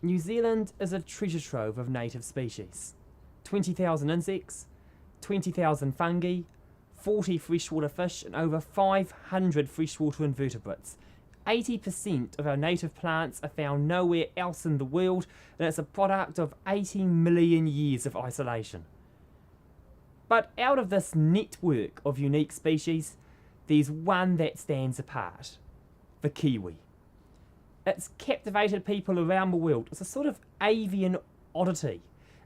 New Zealand is a treasure trove of native species. 20,000 insects, 20,000 fungi, 40 freshwater fish and over 500 freshwater invertebrates. 80% of our native plants are found nowhere else in the world, and it's a product of 80 million years of isolation. But out of this network of unique species, there's one that stands apart: the kiwi. It's captivated people around the world. It's a sort of avian oddity.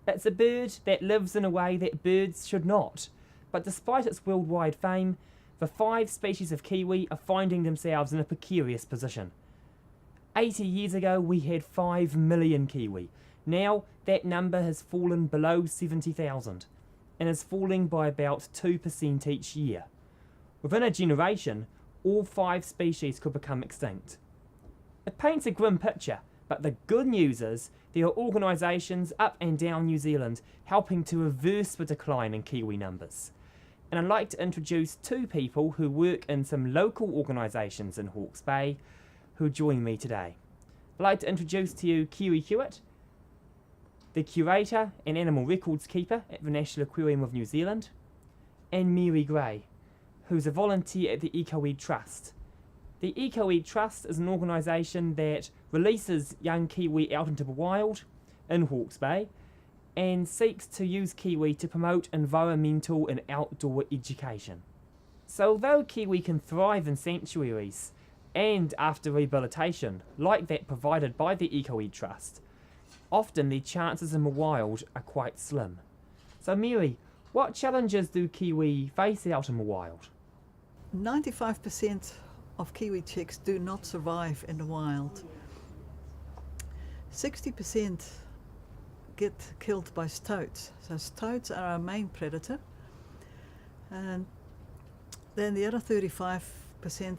It's a bird that lives in a way that birds should not. But despite its worldwide fame, the 5 species of kiwi are finding themselves in a precarious position. 80 years ago we had 5 million kiwi. Now that number has fallen below 70,000 and is falling by about 2% each year. Within a generation, all 5 species could become extinct. It paints a grim picture, but the good news is there are organisations up and down New Zealand helping to reverse the decline in kiwi numbers. And I'd like to introduce 2 people who work in some local organisations in Hawke's Bay who join me today. I'd like to introduce to you Kerry Hewitt, the curator and animal records keeper at the National Aquarium of New Zealand, and Mary Gray, who's a volunteer at the EcoEd Trust. The EcoEd Trust is an organisation that releases young kiwi out into the wild in Hawke's Bay and seeks to use kiwi to promote environmental and outdoor education. So although kiwi can thrive in sanctuaries and after rehabilitation, like that provided by the EcoEd Trust, often their chances in the wild are quite slim. So Mary, what challenges do kiwi face out in the wild? 95% of kiwi chicks do not survive in the wild. 60% get killed by stoats. So stoats are our main predator. And then the other 35%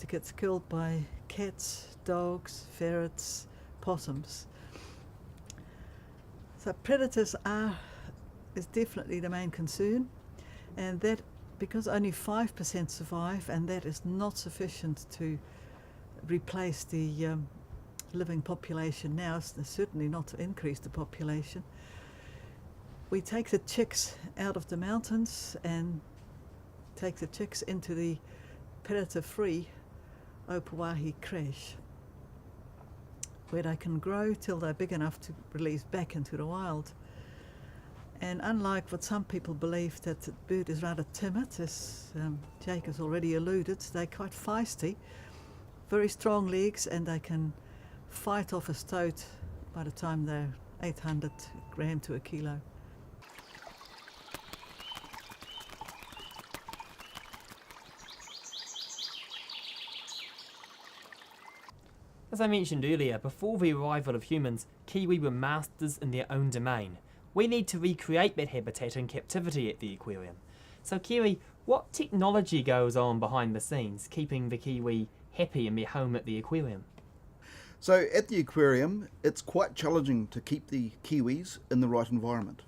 gets killed by cats, dogs, ferrets, possums. So predators is definitely the main concern, and that because only 5% survive, and that is not sufficient to replace the living population now, it's certainly not to increase the population. We take the chicks out of the mountains and take the chicks into the predator-free Opawahi crash, where they can grow till they're big enough to release back into the wild. And unlike what some people believe, that the bird is rather timid, as Jake has already alluded, they're quite feisty, very strong legs, and they can fight off a stoat by the time they're 800 gram to a kilo. As I mentioned earlier, before the arrival of humans, kiwi were masters in their own domain. We need to recreate that habitat in captivity at the aquarium. So Kerry, what technology goes on behind the scenes, keeping the kiwi happy in their home at the aquarium? So at the aquarium, it's quite challenging to keep the kiwis in the right environment.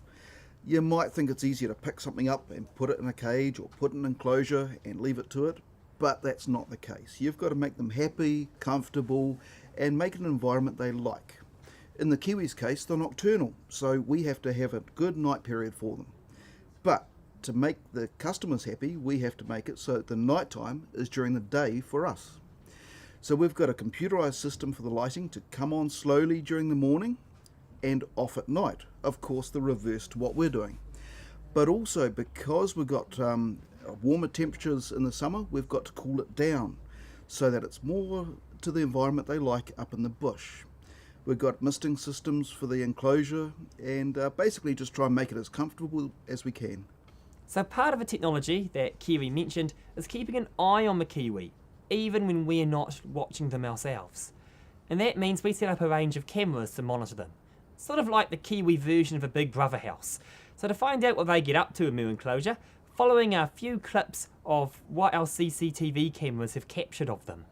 You might think it's easier to pick something up and put it in a cage or put it in an enclosure and leave it to it, but that's not the case. You've got to make them happy, comfortable, and make it an environment they like. In the kiwis' case, they're nocturnal, so we have to have a good night period for them. But to make the customers happy, we have to make it so that the night time is during the day for us. So we've got a computerized system for the lighting to come on slowly during the morning and off at night. Of course, the reverse to what we're doing. But also, because we've got warmer temperatures in the summer, we've got to cool it down so that it's more to the environment they like up in the bush. We've got misting systems for the enclosure, and basically just try and make it as comfortable as we can. So part of the technology that Kerry mentioned is keeping an eye on the kiwi, even when we're not watching them ourselves. And that means we set up a range of cameras to monitor them, sort of like the kiwi version of a Big Brother house. So to find out what they get up to in their enclosure, following a few clips of what our CCTV cameras have captured of them.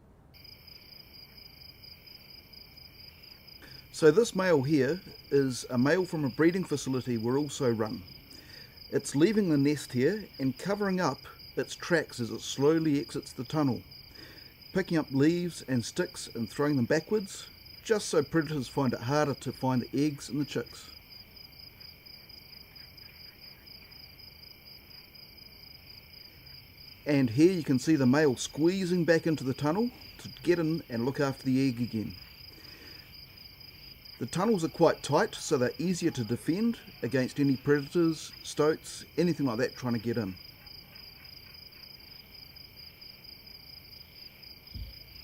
So this male here is a male from a breeding facility we're also run. It's leaving the nest here and covering up its tracks as it slowly exits the tunnel, picking up leaves and sticks and throwing them backwards, just so predators find it harder to find the eggs and the chicks. And here you can see the male squeezing back into the tunnel to get in and look after the egg again. The tunnels are quite tight, so they're easier to defend against any predators, stoats, anything like that trying to get in.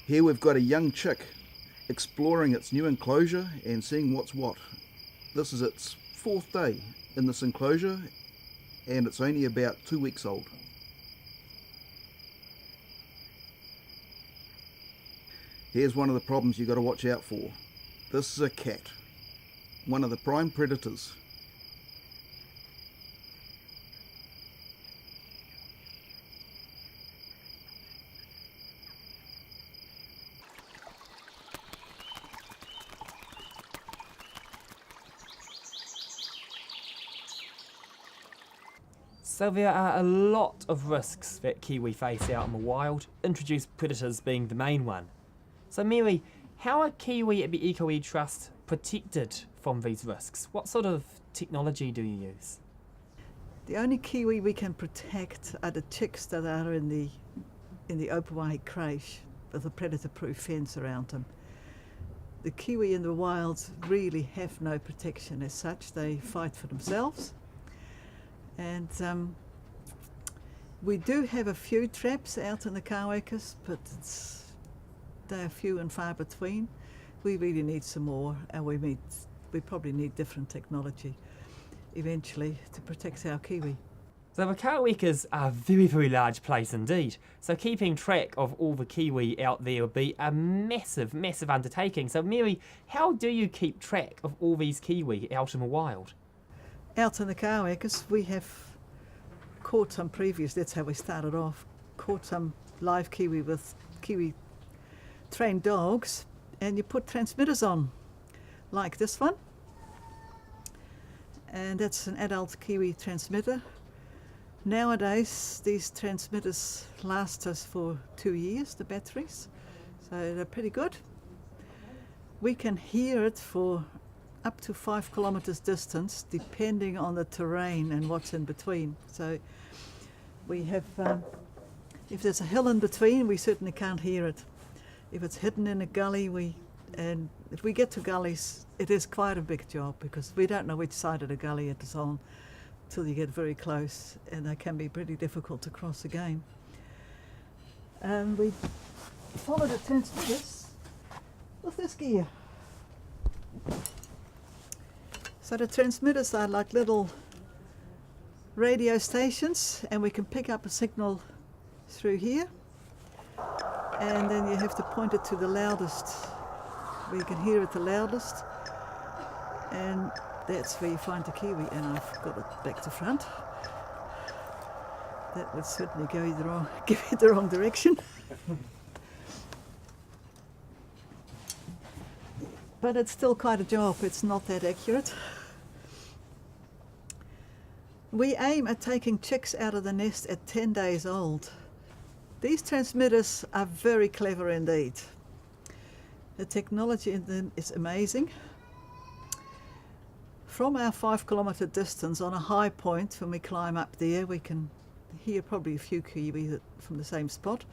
Here we've got a young chick exploring its new enclosure and seeing what's what. This is its 4th day in this enclosure and it's only about 2 weeks old. Here's one of the problems you've got to watch out for. This is a cat, one of the prime predators. So there are a lot of risks that kiwi face out in the wild, introduced predators being the main one. So Mary, how are kiwi at the EcoE Trust protected from these risks? What sort of technology do you use? The only kiwi we can protect are the chicks that are in the open wide crèche with a predator-proof fence around them. The kiwi in the wild really have no protection as such. They fight for themselves. And we do have a few traps out in the Kawekas, but they're few and far between. We really need some more, and we probably need different technology eventually to protect our kiwi. So the Kawekas are a very, very large place indeed. So keeping track of all the kiwi out there would be a massive, massive undertaking. So Mary, how do you keep track of all these kiwi out in the wild? Out in the Kawekas, we have caught some that's how we started off, caught some live kiwi with kiwi trained dogs, and you put transmitters on, like this one. And that's an adult kiwi transmitter. Nowadays, these transmitters last us for 2 years, the batteries, so they're pretty good. We can hear it for up to 5 kilometers distance, depending on the terrain and what's in between. So we have, if there's a hill in between, we certainly can't hear it. If it's hidden in a gully, and if we get to gullies, it is quite a big job because we don't know which side of the gully it is on till you get very close, and they can be pretty difficult to cross again. And we follow the transmitters with this gear. So the transmitters are like little radio stations, and we can pick up a signal through here, and then you have to point it to the loudest, where you can hear it the loudest, and that's where you find the kiwi. And I've got it back to front. That would certainly give you the wrong direction. But it's still quite a job. It's not that accurate. We aim at taking chicks out of the nest at 10 days old. These transmitters are very clever indeed. The technology in them is amazing. From our 5 kilometre distance, on a high point, when we climb up there, we can hear probably a few kiwi from the same spot.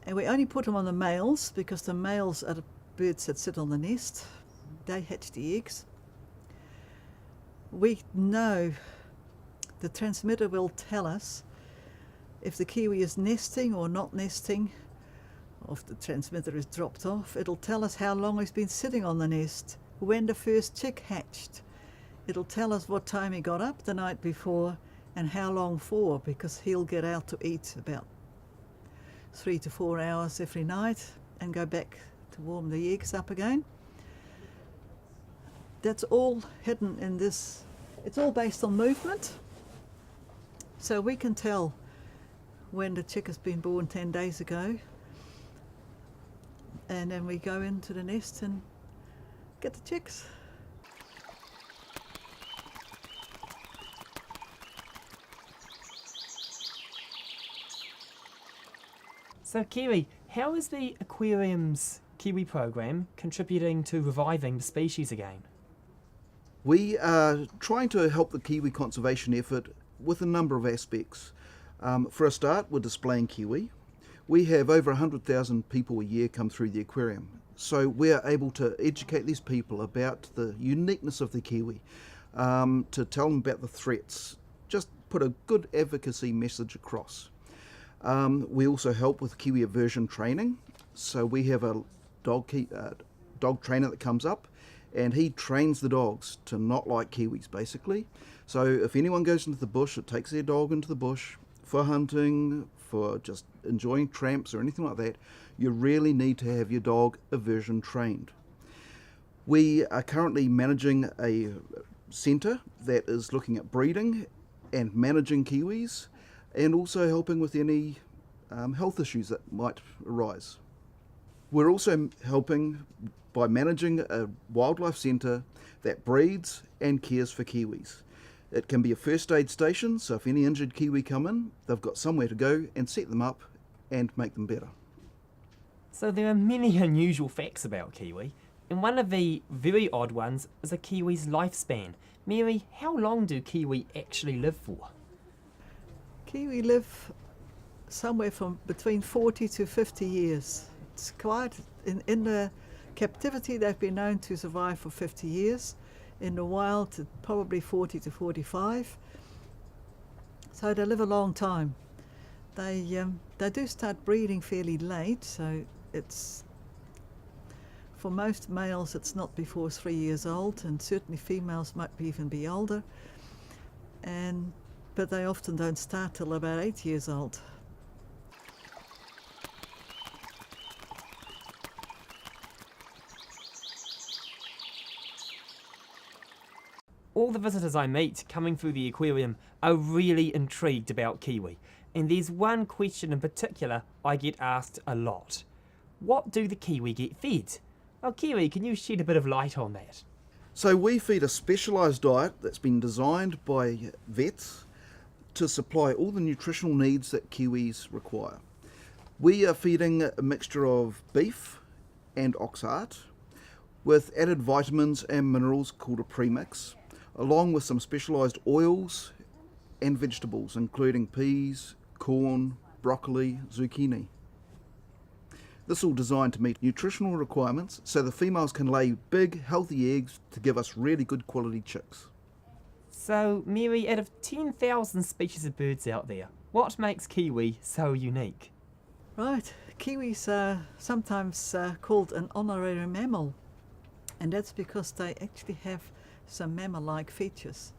And we only put them on the males because the males are the birds that sit on the nest. They hatch the eggs. We know the transmitter will tell us if the kiwi is nesting or not nesting, or if the transmitter is dropped off. It'll tell us how long he's been sitting on the nest, when the first chick hatched. It'll tell us what time he got up the night before and how long for, because he'll get out to eat about 3 to 4 hours every night and go back to warm the eggs up again. That's all hidden in this. It's all based on movement. So we can tell when the chick has been born 10 days ago. And then we go into the nest and get the chicks. So Kiwi, how is the aquarium's Kiwi program contributing to reviving the species again? We are trying to help the kiwi conservation effort with a number of aspects. For a start, we're displaying kiwi. We have over 100,000 people a year come through the aquarium, so we're able to educate these people about the uniqueness of the kiwi, to tell them about the threats, just put a good advocacy message across. We also help with kiwi aversion training, so we have a dog trainer that comes up and he trains the dogs to not like kiwis basically. So if anyone goes into the bush, it takes their dog into the bush for hunting, for just enjoying tramps or anything like that, you really need to have your dog aversion trained. We are currently managing a centre that is looking at breeding and managing kiwis and also helping with any health issues that might arise. We're also helping by managing a wildlife centre that breeds and cares for kiwis. It can be a first aid station, so if any injured kiwi come in, they've got somewhere to go and set them up and make them better. So there are many unusual facts about kiwi, and one of the very odd ones is a kiwi's lifespan. Mary, how long do kiwi actually live for? Kiwi live somewhere from between 40 to 50 years. It's quite, in the captivity they've been known to survive for 50 years. In the wild, probably 40 to 45. So they live a long time. They do start breeding fairly late, so it's, for most males it's not before 3 years old, and certainly females might even be older. But they often don't start till about 8 years old. All the visitors I meet coming through the aquarium are really intrigued about kiwi, and there's one question in particular I get asked a lot. What do the kiwi get fed? Well, Kiwi, can you shed a bit of light on that? So we feed a specialised diet that's been designed by vets to supply all the nutritional needs that kiwis require. We are feeding a mixture of beef and oxheart with added vitamins and minerals called a premix, along with some specialised oils and vegetables, including peas, corn, broccoli, zucchini. This is all designed to meet nutritional requirements so the females can lay big, healthy eggs to give us really good quality chicks. So, Mary, out of 10,000 species of birds out there, what makes kiwi so unique? Right, kiwis are sometimes called an honorary mammal, and that's because they actually have some mammal-like features.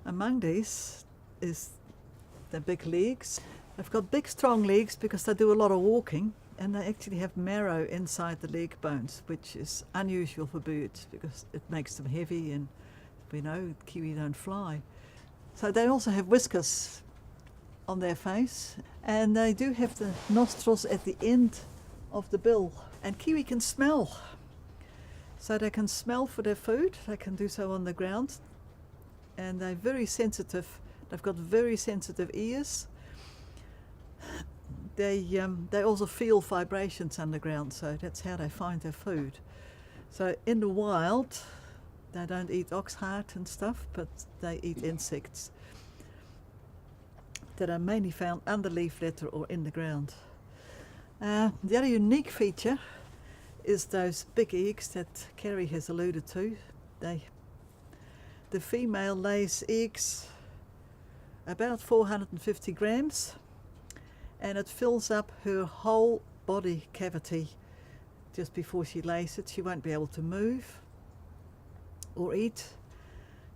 Among these is the big legs. They've got big strong legs because they do a lot of walking, and they actually have marrow inside the leg bones, which is unusual for birds because it makes them heavy, and we know kiwi don't fly. So they also have whiskers on their face, and they do have the nostrils at the end of the bill, and kiwi can smell. So they can smell for their food, they can do so on the ground, and they're very sensitive. They've got very sensitive ears. They also feel vibrations underground, so that's how they find their food. So in the wild, they don't eat oxheart and stuff, but they eat insects that are mainly found under leaf litter or in the ground. The other unique feature is those big eggs that Kerry has alluded to. The female lays eggs about 450 grams, and it fills up her whole body cavity just before she lays it. She won't be able to move or eat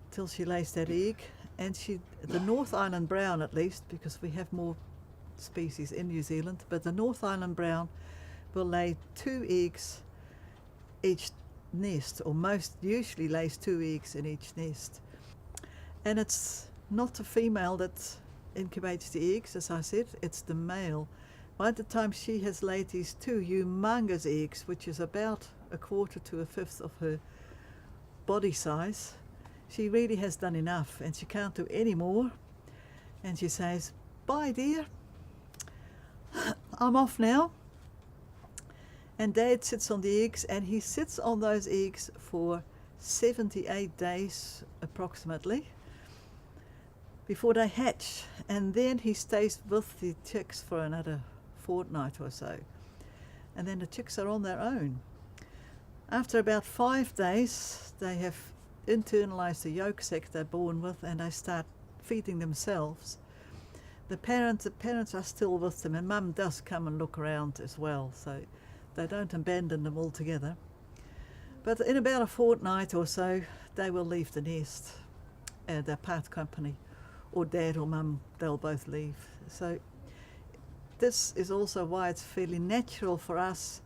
till she lays that egg. And the North Island brown, at least, because we have more species in New Zealand, but the North Island brown will lay 2 eggs each nest, or usually lays 2 eggs in each nest. And it's not the female that incubates the eggs, as I said, it's the male. By the time she has laid these 2 humongous eggs, which is about 1/4 to 1/5 of her body size, she really has done enough and she can't do any more. And she says, "Bye dear, I'm off now." And Dad sits on the eggs, and he sits on those eggs for 78 days approximately before they hatch, and then he stays with the chicks for another fortnight or so, and then the chicks are on their own. After about 5 days, they have internalized the yolk sac they're born with, and they start feeding themselves. The parents are still with them, and Mum does come and look around as well, so they don't abandon them altogether. But in about a fortnight or so, they will leave the nest, and they'll part company, or Dad or Mum, they'll both leave. So this is also why it's fairly natural for us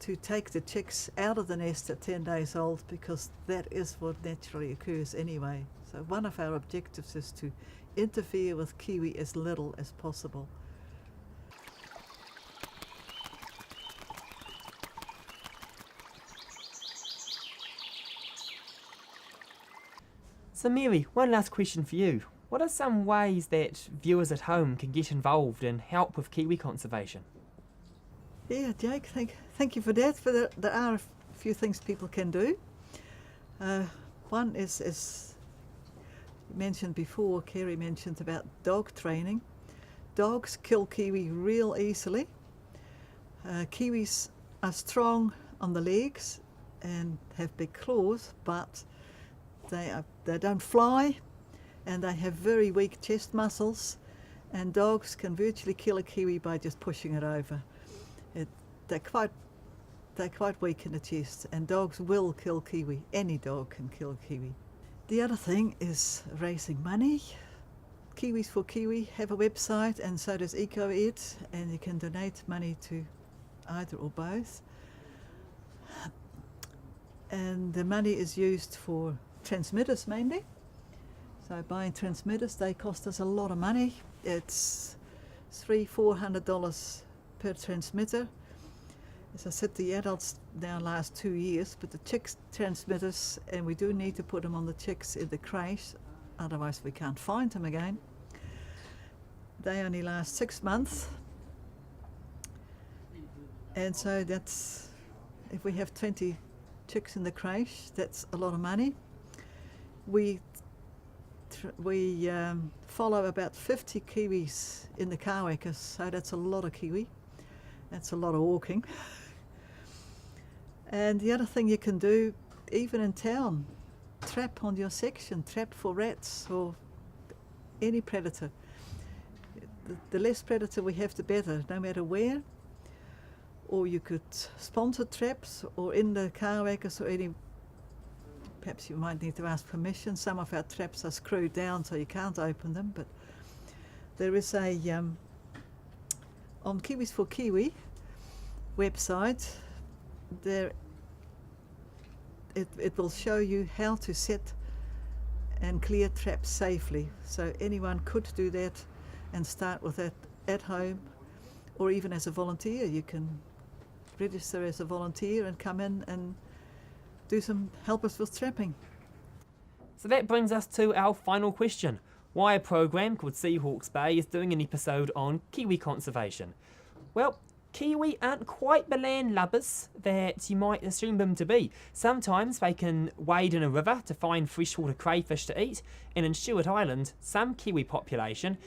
to take the chicks out of the nest at 10 days old, because that is what naturally occurs anyway. So one of our objectives is to interfere with kiwi as little as possible. So Mary, one last question for you. What are some ways that viewers at home can get involved and help with kiwi conservation? Yeah, Jake, thank you for that. But there are a few things people can do. One is, as mentioned before, Kerry mentioned about dog training. Dogs kill kiwi real easily. Kiwis are strong on the legs and have big claws, but they don't fly, and they have very weak chest muscles, and dogs can virtually kill a kiwi by just pushing it over. They're quite weak in the chest, and dogs will kill kiwi. Any dog can kill kiwi. The other thing is raising money. Kiwis for Kiwi have a website, and so does EcoEd, and you can donate money to either or both. And the money is used for transmitters mainly. So buying transmitters, they cost us a lot of money. It's $300-400 per transmitter. As I said, the adults now last 2 years, but the chicks transmitters, and we do need to put them on the chicks in the crate, otherwise we can't find them again. They only last 6 months. And so that's, if we have 20 chicks in the crate, that's a lot of money. We follow about 50 kiwis in the kawakas, so that's a lot of kiwi. That's a lot of walking. And the other thing you can do, even in town, trap on your section, trap for rats or any predator. The less predator we have, the better, no matter where. Or you could sponsor traps, or in the kawakas or any. Perhaps you might need to ask permission. Some of our traps are screwed down so you can't open them, but there is a on Kiwis for Kiwi website, there it will show you how to set and clear traps safely. So anyone could do that and start with that at home, or even as a volunteer. You can register as a volunteer and come in and help us with trapping. So that brings us to our final question. Why a program called Sea Hawke's Bay is doing an episode on kiwi conservation? Well, kiwi aren't quite the landlubbers that you might assume them to be. Sometimes they can wade in a river to find freshwater crayfish to eat, and in Stewart Island, some kiwi population,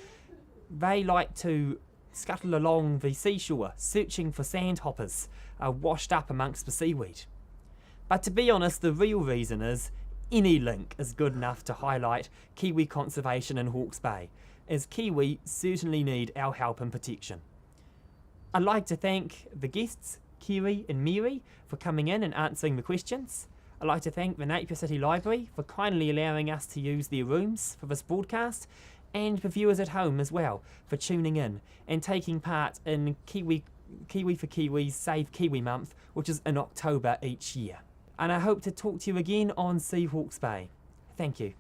they like to scuttle along the seashore searching for sandhoppers washed up amongst the seaweed. But to be honest, the real reason is any link is good enough to highlight kiwi conservation in Hawke's Bay, as kiwi certainly need our help and protection. I'd like to thank the guests, Kerry and Mary, for coming in and answering the questions. I'd like to thank the Napier City Library for kindly allowing us to use their rooms for this broadcast, and the viewers at home as well for tuning in and taking part in Kiwi for Kiwi's Save Kiwi Month, which is in October each year. And I hope to talk to you again on Sea Hawke's Bay. Thank you.